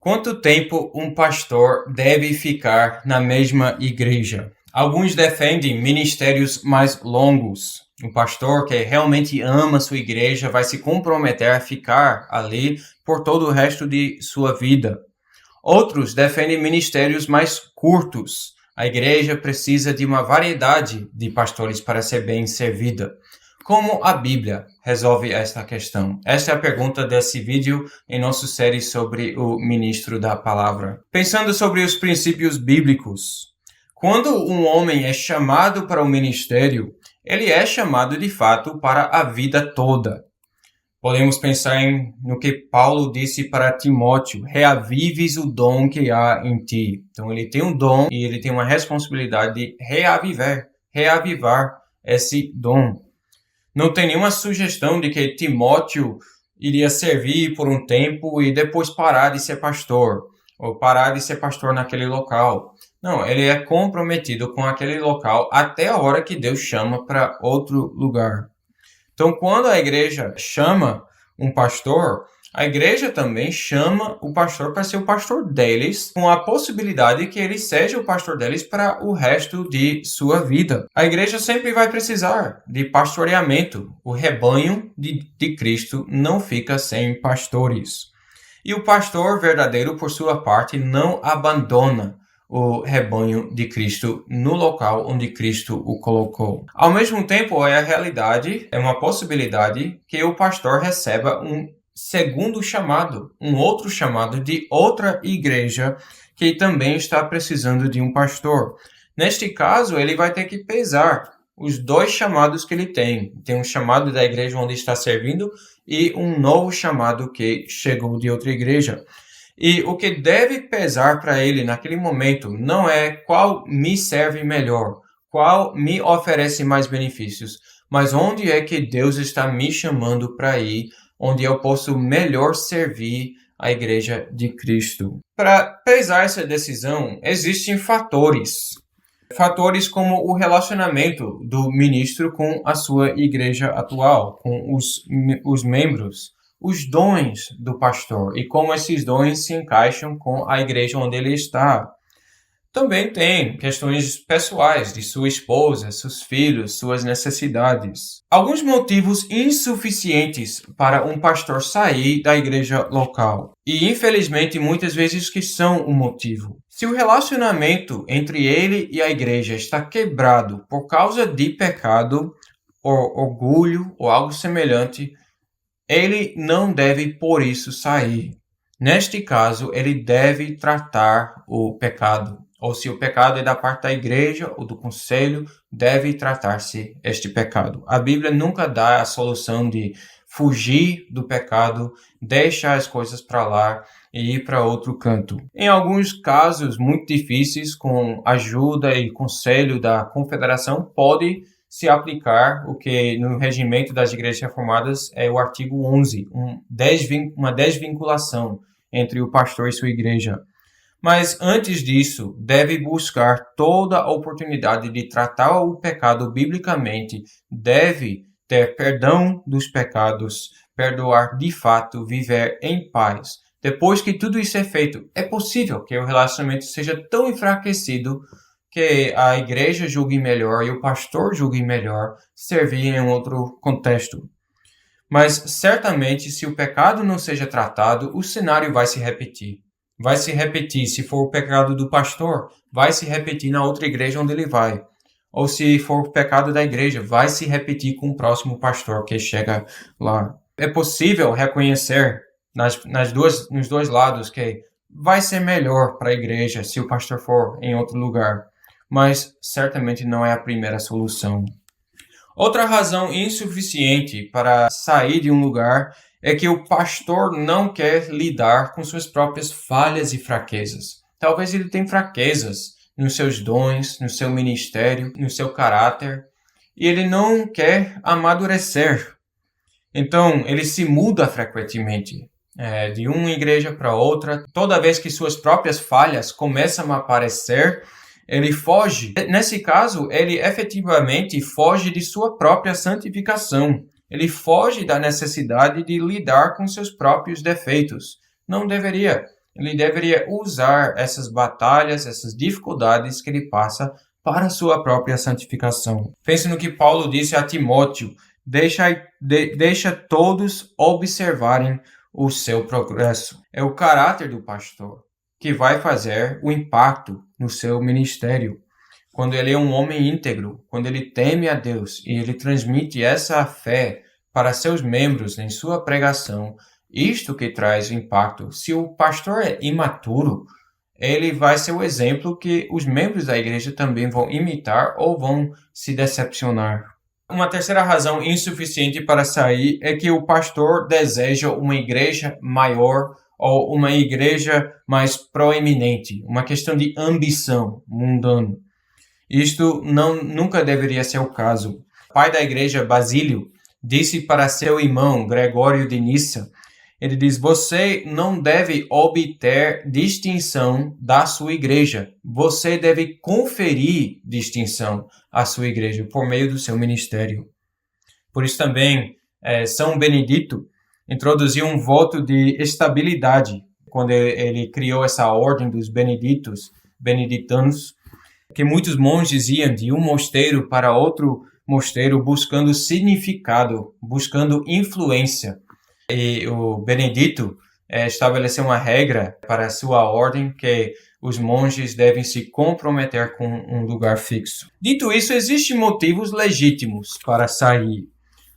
Quanto tempo um pastor deve ficar na mesma igreja? Alguns defendem ministérios mais longos. O pastor que realmente ama sua igreja vai se comprometer a ficar ali por todo o resto de sua vida. Outros defendem ministérios mais curtos. A igreja precisa de uma variedade de pastores para ser bem servida. Como a Bíblia resolve esta questão? Esta é a pergunta desse vídeo em nossa série sobre o ministro da palavra. Pensando sobre os princípios bíblicos, quando um homem é chamado para o ministério, ele é chamado de fato para a vida toda. Podemos pensar no que Paulo disse para Timóteo: reavives o dom que há em ti. Então ele tem um dom e ele tem uma responsabilidade de reavivar esse dom. Não tem nenhuma sugestão de que Timóteo iria servir por um tempo e depois parar de ser pastor, ou parar de ser pastor naquele local. Não, ele é comprometido com aquele local até a hora que Deus chama para outro lugar. Então, quando a igreja chama um pastor, a igreja também chama o pastor para ser o pastor deles, com a possibilidade que ele seja o pastor deles para o resto de sua vida. A igreja sempre vai precisar de pastoreamento. O rebanho de Cristo não fica sem pastores. E o pastor verdadeiro, por sua parte, não abandona o rebanho de Cristo no local onde Cristo o colocou. Ao mesmo tempo, é a realidade, é uma possibilidade que o pastor receba um segundo chamado, um outro chamado de outra igreja que também está precisando de um pastor. Neste caso, ele vai ter que pesar os dois chamados que ele tem. Tem um chamado da igreja onde está servindo e um novo chamado que chegou de outra igreja. E o que deve pesar para ele naquele momento não é qual me serve melhor, qual me oferece mais benefícios, mas onde é que Deus está me chamando para ir, onde eu posso melhor servir a igreja de Cristo. Para pesar essa decisão, existem fatores. Fatores como o relacionamento do ministro com a sua igreja atual, com os membros, os dons do pastor e como esses dons se encaixam com a igreja onde ele está. Também tem questões pessoais de sua esposa, seus filhos, suas necessidades. Alguns motivos insuficientes para um pastor sair da igreja local. E infelizmente muitas vezes que são o motivo. Se o relacionamento entre ele e a igreja está quebrado por causa de pecado, ou orgulho ou algo semelhante, ele não deve por isso sair. Neste caso, ele deve tratar o pecado. Ou se o pecado é da parte da igreja ou do conselho, deve tratar-se este pecado. A Bíblia nunca dá a solução de fugir do pecado, deixar as coisas para lá e ir para outro canto. Em alguns casos muito difíceis, com ajuda e conselho da confederação, pode se aplicar o que no regimento das igrejas reformadas é o artigo 11, uma desvinculação entre o pastor e sua igreja. Mas antes disso, deve buscar toda a oportunidade de tratar o pecado biblicamente, deve ter perdão dos pecados, perdoar de fato, viver em paz. Depois que tudo isso é feito, é possível que o relacionamento seja tão enfraquecido que a igreja julgue melhor e o pastor julgue melhor servir em outro contexto. Mas certamente, se o pecado não seja tratado, o cenário vai se repetir. Vai se repetir se for o pecado do pastor, vai se repetir na outra igreja onde ele vai. Ou se for o pecado da igreja, vai se repetir com o próximo pastor que chega lá. É possível reconhecer nos dois lados que vai ser melhor para a igreja se o pastor for em outro lugar. Mas certamente não é a primeira solução. Outra razão insuficiente para sair de um lugar é que o pastor não quer lidar com suas próprias falhas e fraquezas. Talvez ele tenha fraquezas nos seus dons, no seu ministério, no seu caráter, e ele não quer amadurecer. Então, ele se muda frequentemente, de uma igreja para outra. Toda vez que suas próprias falhas começam a aparecer, ele foge. Nesse caso, ele efetivamente foge de sua própria santificação. Ele foge da necessidade de lidar com seus próprios defeitos. Não deveria. Ele deveria usar essas batalhas, essas dificuldades que ele passa para a sua própria santificação. Pense no que Paulo disse a Timóteo: deixa todos observarem o seu progresso. É o caráter do pastor que vai fazer o impacto no seu ministério. Quando ele é um homem íntegro, quando ele teme a Deus e ele transmite essa fé para seus membros em sua pregação, isto que traz impacto. Se o pastor é imaturo, ele vai ser o exemplo que os membros da igreja também vão imitar ou vão se decepcionar. Uma terceira razão insuficiente para sair é que o pastor deseja uma igreja maior ou uma igreja mais proeminente, uma questão de ambição mundana. Isto nunca deveria ser o caso. O pai da igreja, Basílio, disse para seu irmão Gregório de Nissa, ele diz: você não deve obter distinção da sua igreja. Você deve conferir distinção à sua igreja por meio do seu ministério. Por isso também, São Benedito introduziu um voto de estabilidade quando ele criou essa ordem dos beneditanos, que muitos monges iam de um mosteiro para outro mosteiro buscando significado, buscando influência. E o Benedito estabeleceu uma regra para a sua ordem que os monges devem se comprometer com um lugar fixo. Dito isso, existem motivos legítimos para sair.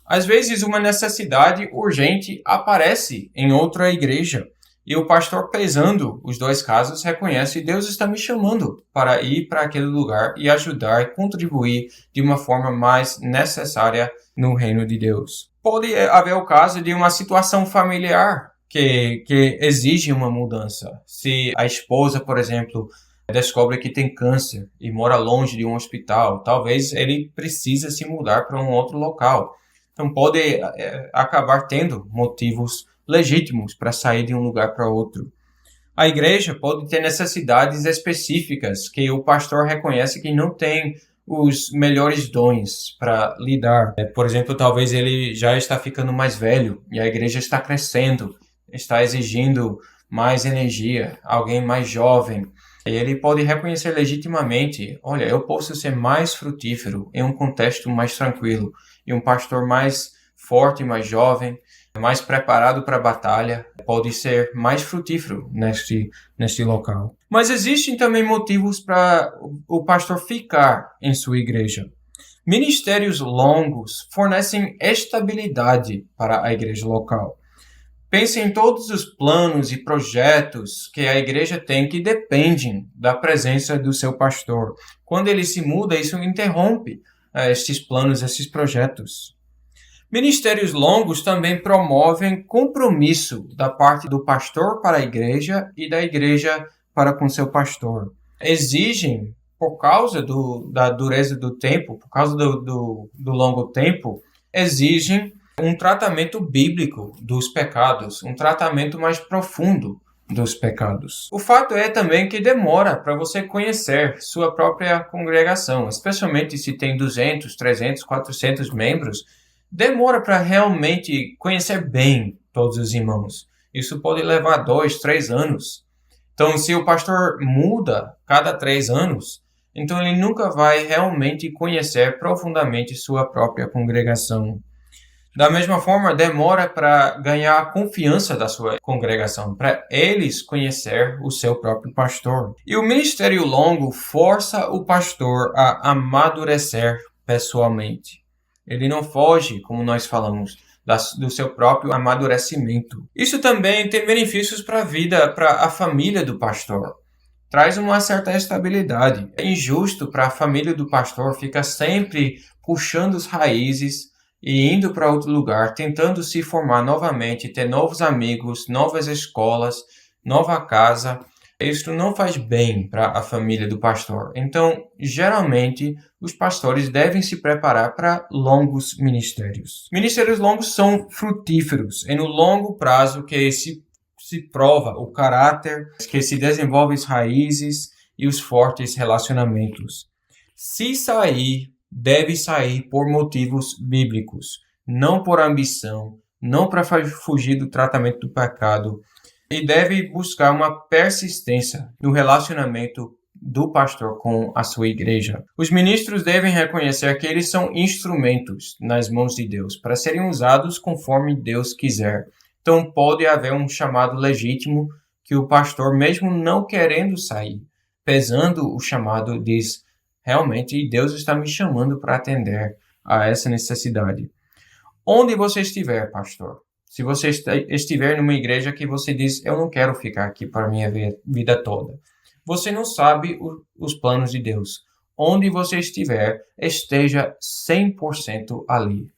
Às vezes, uma necessidade urgente aparece em outra igreja e o pastor, pesando os dois casos, reconhece: Deus está me chamando para ir para aquele lugar e ajudar e contribuir de uma forma mais necessária no reino de Deus. Pode haver o caso de uma situação familiar que exige uma mudança. Se a esposa, por exemplo, descobre que tem câncer e mora longe de um hospital, talvez ele precise se mudar para um outro local. Então pode acabar tendo motivos legítimos para sair de um lugar para outro. A igreja pode ter necessidades específicas que o pastor reconhece que não tem os melhores dons para lidar. Por exemplo, talvez ele já está ficando mais velho e a igreja está crescendo, está exigindo mais energia, alguém mais jovem. E ele pode reconhecer legitimamente: olha, eu posso ser mais frutífero em um contexto mais tranquilo, e um pastor mais forte, mais jovem, mais preparado para a batalha, pode ser mais frutífero neste local. Mas existem também motivos para o pastor ficar em sua igreja. Ministérios longos fornecem estabilidade para a igreja local. Pense em todos os planos e projetos que a igreja tem que dependem da presença do seu pastor. Quando ele se muda, isso interrompe estes planos, esses projetos. Ministérios longos também promovem compromisso da parte do pastor para a igreja e da igreja para com seu pastor. Exigem, por causa da dureza do tempo, por causa do longo tempo, exigem um tratamento bíblico dos pecados, um tratamento mais profundo dos pecados. O fato é também que demora para você conhecer sua própria congregação, especialmente se tem 200, 300, 400 membros. Demora para realmente conhecer bem todos os irmãos. Isso pode levar 2, 3 anos. Então, se o pastor muda cada 3 anos, então ele nunca vai realmente conhecer profundamente sua própria congregação. Da mesma forma, demora para ganhar a confiança da sua congregação, para eles conhecer o seu próprio pastor. E o ministério longo força o pastor a amadurecer pessoalmente. Ele não foge, como nós falamos, do seu próprio amadurecimento. Isso também tem benefícios para a vida, para a família do pastor. Traz uma certa estabilidade. É injusto para a família do pastor ficar sempre puxando as raízes e indo para outro lugar, tentando se formar novamente, ter novos amigos, novas escolas, nova casa. Isso não faz bem para a família do pastor. Então, geralmente, os pastores devem se preparar para longos ministérios. Ministérios longos são frutíferos. É no longo prazo que se prova o caráter, que se desenvolvem as raízes e os fortes relacionamentos. Se sair, deve sair por motivos bíblicos, não por ambição, não para fugir do tratamento do pecado, e deve buscar uma persistência no relacionamento do pastor com a sua igreja. Os ministros devem reconhecer que eles são instrumentos nas mãos de Deus para serem usados conforme Deus quiser. Então pode haver um chamado legítimo que o pastor, mesmo não querendo sair, pesando o chamado, diz: realmente Deus está me chamando para atender a essa necessidade. Onde você estiver, pastor, se você estiver numa igreja que você diz: eu não quero ficar aqui para a minha vida toda, você não sabe os planos de Deus. Onde você estiver, esteja 100% ali.